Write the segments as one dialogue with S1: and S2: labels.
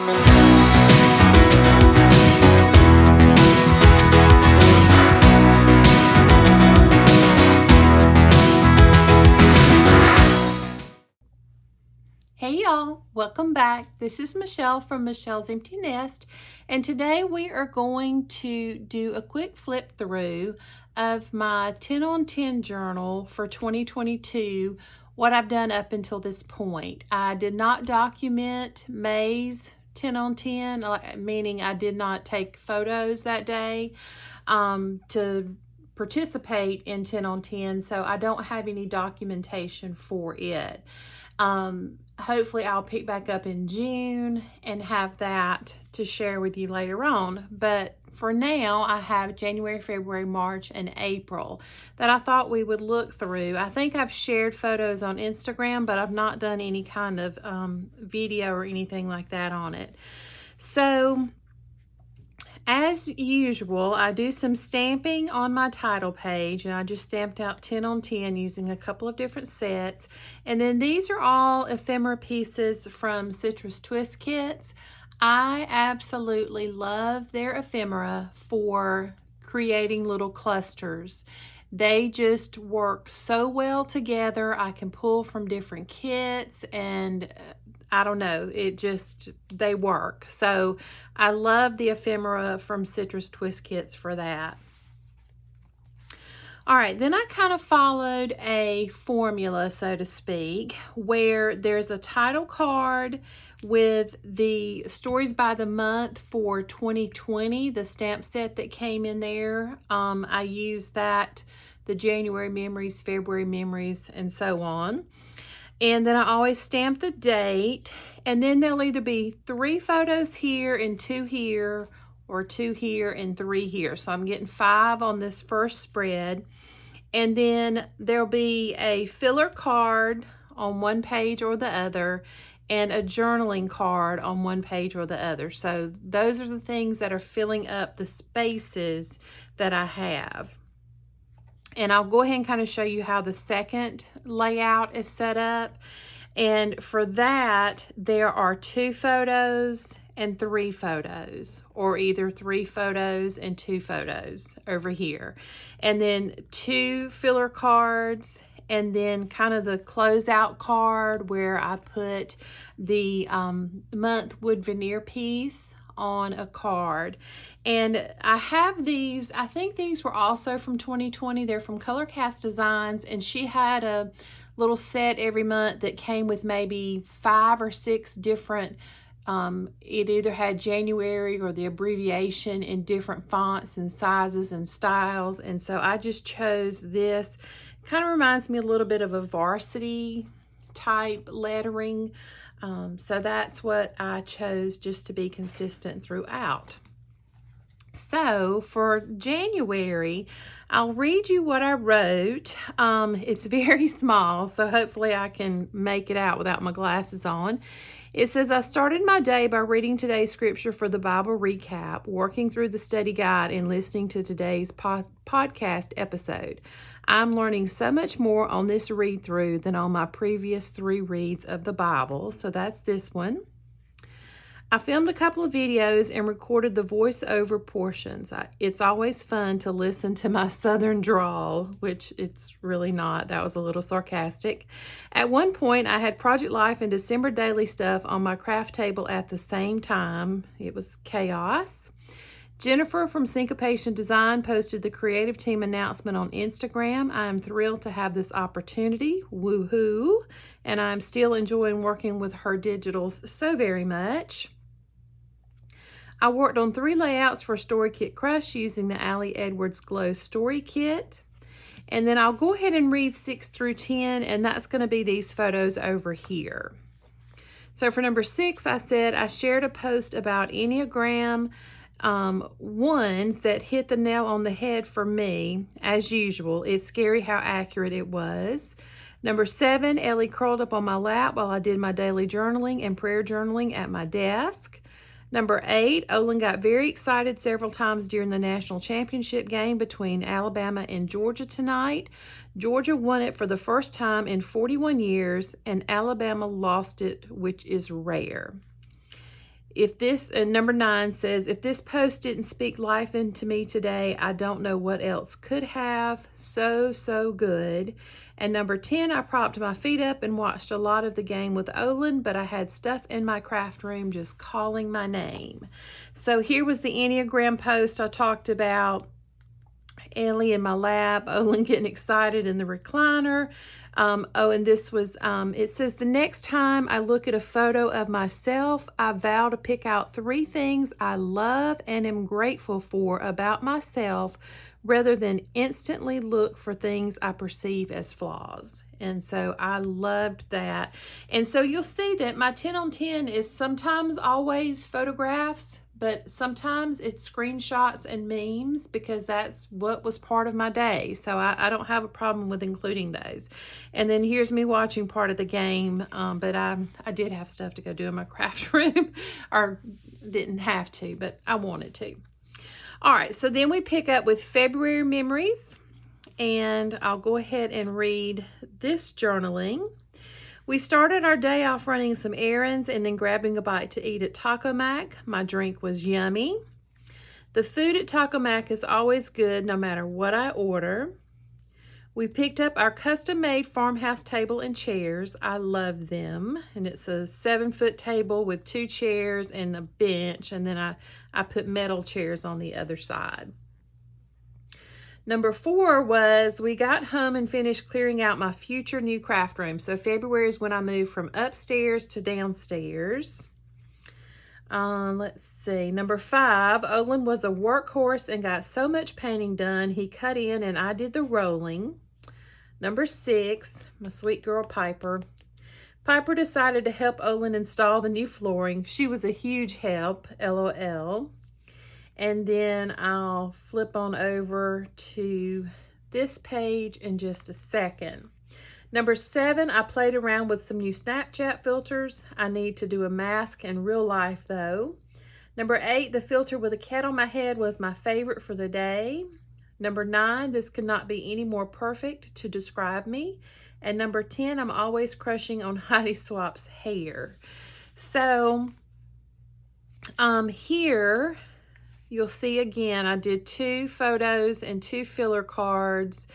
S1: Hey y'all, welcome back. This is Michelle from Michelle's Empty Nest, and today we are going to do a quick flip through of my 10 on 10 journal for 2022, what I've done up until this point. I did not document May's 10 on 10, meaning I did not take photos that day to participate in 10 on 10, so I don't have any documentation for it. Hopefully I'll pick back up in June and have that to share with you later on. But for now, I have January, February, March, and April that I thought we would look through. I think I've shared photos on Instagram, but I've not done any kind of video or anything like that on it. So, as usual, I do some stamping on my title page, and I just stamped out 10 on 10 using a couple of different sets. And then these are all ephemera pieces from Citrus Twist Kits. I absolutely love their ephemera for creating little clusters. They just work so well together. I can pull from different kits, and I don't know, they work. So I love the ephemera from Citrus Twist Kits for that. All right, then I kind of followed a formula, so to speak, where there's a title card with the stories by the month for 2020, the stamp set that came in there. I used that, the January memories, February memories, and so on. And then I always stamp the date, and then there'll either be 3 photos here and 2 here, or 2 here and 3 here. So I'm getting 5 on this first spread. And then there'll be a filler card on one page or the other, and a journaling card on one page or the other. So those are the things that are filling up the spaces that I have. And I'll go ahead and kind of show you how the second layout is set up. And for that, there are 2 photos and 3 photos, or either 3 photos and 2 photos over here. And then 2 filler cards, and then kind of the closeout card where I put the month wood veneer piece on a card. And I have these, I think these were also from 2020. They're from Color Cast Designs, and she had a little set every month that came with maybe 5 or 6 different, it either had January or the abbreviation in different fonts and sizes and styles. And so I just chose this. Kind of reminds me a little bit of a varsity type lettering. So that's what I chose, just to be consistent throughout. So for January, I'll read you what I wrote. It's very small, so hopefully I can make it out without my glasses on. It says, I started my day by reading today's scripture for the Bible recap, working through the study guide, and listening to today's podcast episode. I'm learning so much more on this read through than on my previous 3 reads of the Bible. So that's this one. I filmed a couple of videos and recorded the voiceover portions. It's always fun to listen to my southern drawl, which it's really not. That was a little sarcastic. At one point, I had Project Life and December daily stuff on my craft table at the same time. It was chaos. Jennifer from Syncopation Design posted the creative team announcement on Instagram. I am thrilled to have this opportunity. Woohoo! And I'm still enjoying working with her digitals so very much. I worked on 3 layouts for Story Kit Crush using the Allie Edwards Glow Story Kit. And then I'll go ahead and read 6 through 10, and that's going to be these photos over here. So for number 6, I said I shared a post about Enneagram ones that hit the nail on the head for me. As usual, it's scary how accurate it was. Number 7, Ellie curled up on my lap while I did my daily journaling and prayer journaling at my desk. Number 8, Olin got very excited several times during the national championship game between Alabama and Georgia tonight. Georgia won it for the first time in 41 years, and Alabama lost it, which is rare. If this, and number 9 says, if this post didn't speak life into me today, I don't know what else could have. So, so good. And number 10, I propped my feet up and watched a lot of the game with Olin, but I had stuff in my craft room just calling my name. So here was the Enneagram post I talked about. Ellie in my lap, Olin getting excited in the recliner. And this was, it says, the next time I look at a photo of myself, I vow to pick out 3 things I love and am grateful for about myself rather than instantly look for things I perceive as flaws. And so I loved that. And so you'll see that my 10 on 10 is sometimes always photographs, but sometimes it's screenshots and memes because that's what was part of my day. So I don't have a problem with including those. And then here's me watching part of the game, but I did have stuff to go do in my craft room, or didn't have to, but I wanted to. All right, so then we pick up with February memories, and I'll go ahead and read this journaling. We started our day off running some errands and then grabbing a bite to eat at Taco Mac. My drink was yummy. The food at Taco Mac is always good no matter what I order. We picked up our custom-made farmhouse table and chairs. I love them. And it's a 7-foot table with 2 chairs and a bench. And then I put metal chairs on the other side. Number 4 was we got home and finished clearing out my future new craft room. So February is when I moved from upstairs to downstairs. Let's see. Number 5, Olin was a workhorse and got so much painting done. He cut in and I did the rolling. Number 6, my sweet girl Piper. Piper decided to help Olin install the new flooring. She was a huge help, LOL. And then I'll flip on over to this page in just a second. Number 7, I played around with some new Snapchat filters. I need to do a mask in real life though. Number 8, the filter with a cat on my head was my favorite for the day. Number 9, this could not be any more perfect to describe me. And number 10, I'm always crushing on Heidi Swap's hair. So here you'll see again, I did 2 photos and 2 filler cards,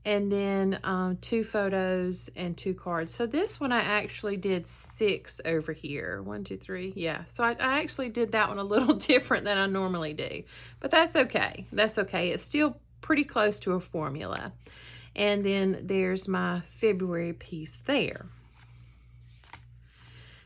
S1: and then 2 photos and 2 cards. So this one I actually did 6 over here. 1, 2, 3, yeah. So I actually did that one a little different than I normally do, but that's okay. That's okay. It's still pretty close to a formula. And then there's my February piece there.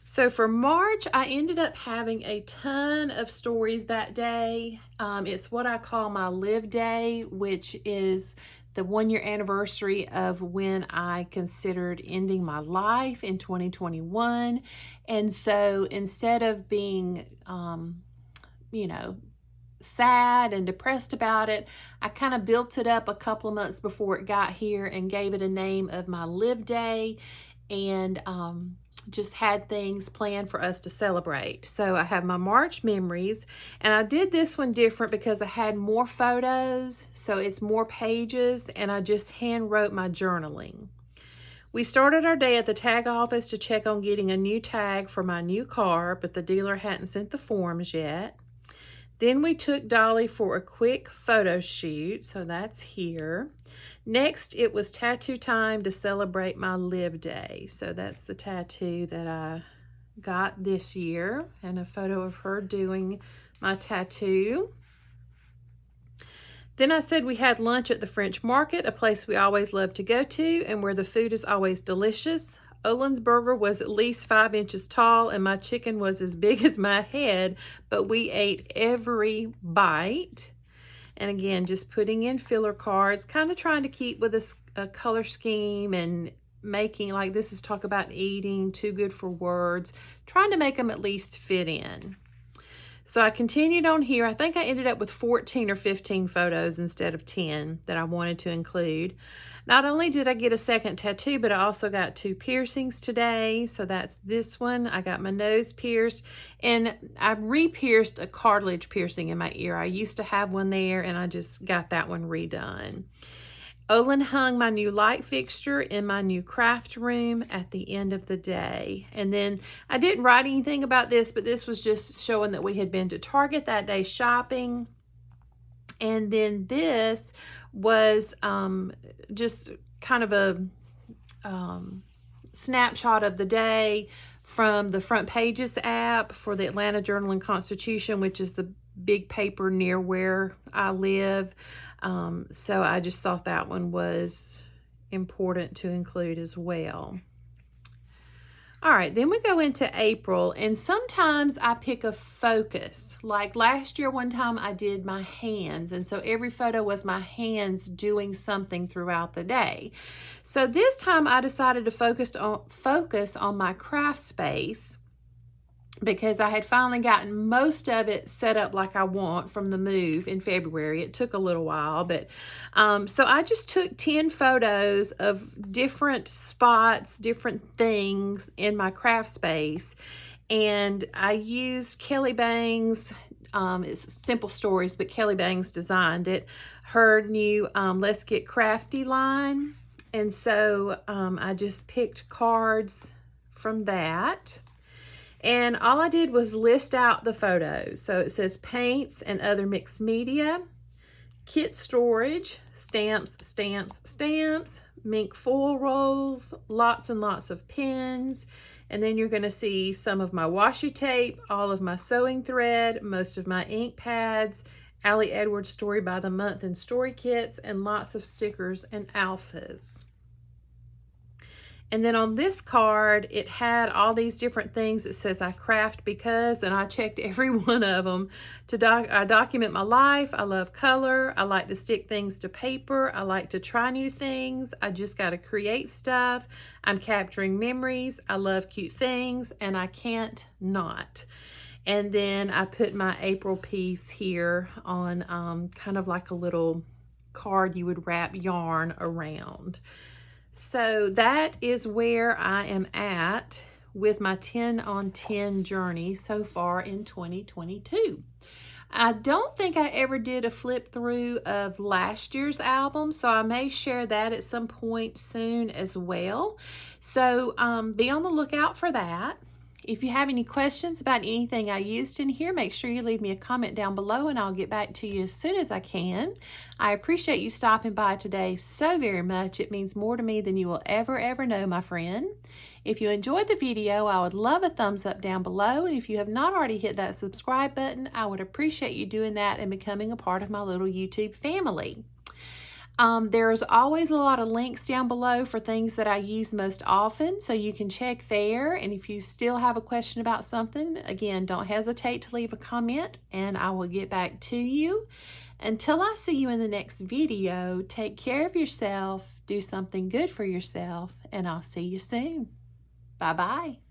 S1: So for March, I ended up having a ton of stories that day. It's what I call my live day, which is the 1-year anniversary of when I considered ending my life in 2021. And so instead of being, sad and depressed about it, I kind of built it up a couple of months before it got here and gave it a name of my live day, and just had things planned for us to celebrate. So I have my March memories, and I did this one different because I had more photos, so it's more pages, and I just hand wrote my journaling. We started our day at the tag office to check on getting a new tag for my new car, but the dealer hadn't sent the forms yet. Then we took Dolly for a quick photo shoot, so that's here. Next, it was tattoo time to celebrate my live day. So that's the tattoo that I got this year, and a photo of her doing my tattoo. Then I said we had lunch at the French Market, a place we always love to go to and where the food is always delicious. Olin's burger was at least 5 inches tall and my chicken was as big as my head, but we ate every bite. And again, just putting in filler cards, kind of trying to keep with a color scheme and making, like this is talk about eating, too good for words, trying to make them at least fit in. So I continued on here. I think I ended up with 14 or 15 photos instead of 10 that I wanted to include. Not only did I get a second tattoo, but I also got 2 piercings today. So that's this one. I got my nose pierced, and I re-pierced a cartilage piercing in my ear. I used to have one there, and I just got that one redone. Olin hung my new light fixture in my new craft room at the end of the day. And then I didn't write anything about this, but this was just showing that we had been to Target that day shopping. And then this was just kind of a snapshot of the day from the Front Pages app for the Atlanta Journal and Constitution, which is the big paper near where I live. So I just thought that one was important to include as well. All right, then we go into April, and sometimes I pick a focus. Like last year, one time I did my hands, and so every photo was my hands doing something throughout the day. So this time I decided to focus on my craft space, because I had finally gotten most of it set up like I want from the move in February. It took a little while, but so I just took 10 photos of different spots, different things in my craft space, and I used Kelly Bangs. It's Simple Stories, but Kelly Bangs designed it. Her new Let's Get Crafty line, and so I just picked cards from that. And all I did was list out the photos. So it says paints and other mixed media, kit storage, stamps, stamps, stamps, mink foil rolls, lots and lots of pins. And then you're going to see some of my washi tape, all of my sewing thread, most of my ink pads, Allie Edwards Story by the Month and story kits, and lots of stickers and alphas. And then on this card, it had all these different things. It says I craft because, and I checked every one of them. I document my life. I love color. I like to stick things to paper. I like to try new things. I just got to create stuff. I'm capturing memories. I love cute things, and I can't not. And then I put my April piece here on kind of like a little card you would wrap yarn around. So that is where I am at with my 10 on 10 journey so far in 2022. I don't think I ever did a flip through of last year's album, so I may share that at some point soon as well. So be on the lookout for that. If you have any questions about anything I used in here, make sure you leave me a comment down below and I'll get back to you as soon as I can. I appreciate you stopping by today so very much. It means more to me than you will ever know, my friend. If you enjoyed the video, I would love a thumbs up down below. And if you have not already hit that subscribe button, I would appreciate you doing that and becoming a part of my little YouTube family. There's always a lot of links down below for things that I use most often, so you can check there. And if you still have a question about something, again, don't hesitate to leave a comment and I will get back to you. Until I see you in the next video, take care of yourself, do something good for yourself, and I'll see you soon. Bye-bye.